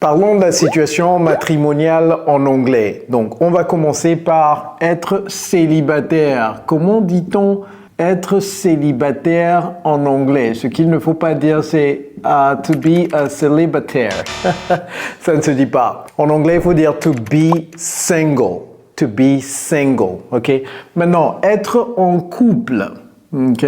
Parlons de la situation matrimoniale en anglais. Donc, on va commencer par être célibataire. Comment dit-on être célibataire en anglais? Ce qu'il ne faut pas dire, c'est to be a celibataire. Ça ne se dit pas. En anglais, il faut dire to be single. To be single. OK? Maintenant, être en couple. OK?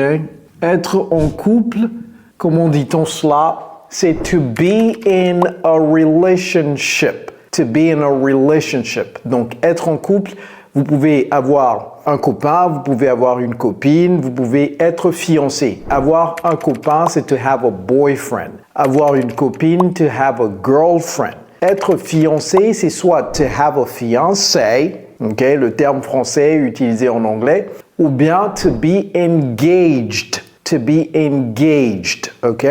Être en couple, comment dit-on cela? C'est to be in a relationship. To be in a relationship. Donc, être en couple, vous pouvez avoir un copain, vous pouvez avoir une copine, vous pouvez être fiancé. Avoir un copain, c'est to have a boyfriend. Avoir une copine, to have a girlfriend. Être fiancé, c'est soit to have a fiancé, okay, le terme français utilisé en anglais, ou bien to be engaged. To be engaged, ok?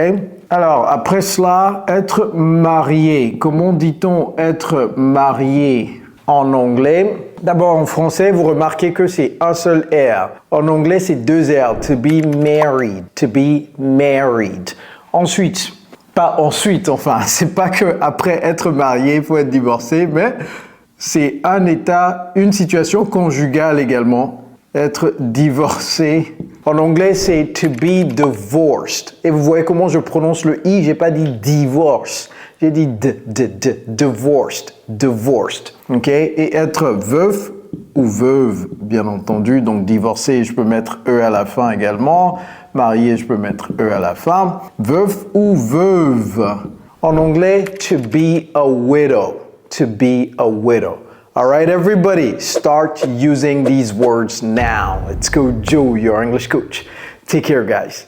Alors, après cela, être marié. Comment dit-on être marié en anglais? D'abord, en français, vous remarquez que c'est un seul R. En anglais, c'est deux R. To be married. To be married. Ensuite, c'est pas que après être marié, il faut être divorcé, mais c'est un état, une situation conjugale également. Être divorcé. En anglais, c'est to be divorced. Et vous voyez comment je prononce le I, j'ai pas dit divorce. J'ai dit divorced. Divorced. OK? Et être veuf ou veuve, bien entendu. Donc, divorcé, je peux mettre E à la fin également. Marié, je peux mettre E à la fin. Veuf ou veuve. En anglais, to be a widow. To be a widow. All right, everybody, start using these words now. Let's go, Joe, your English coach. Take care, guys.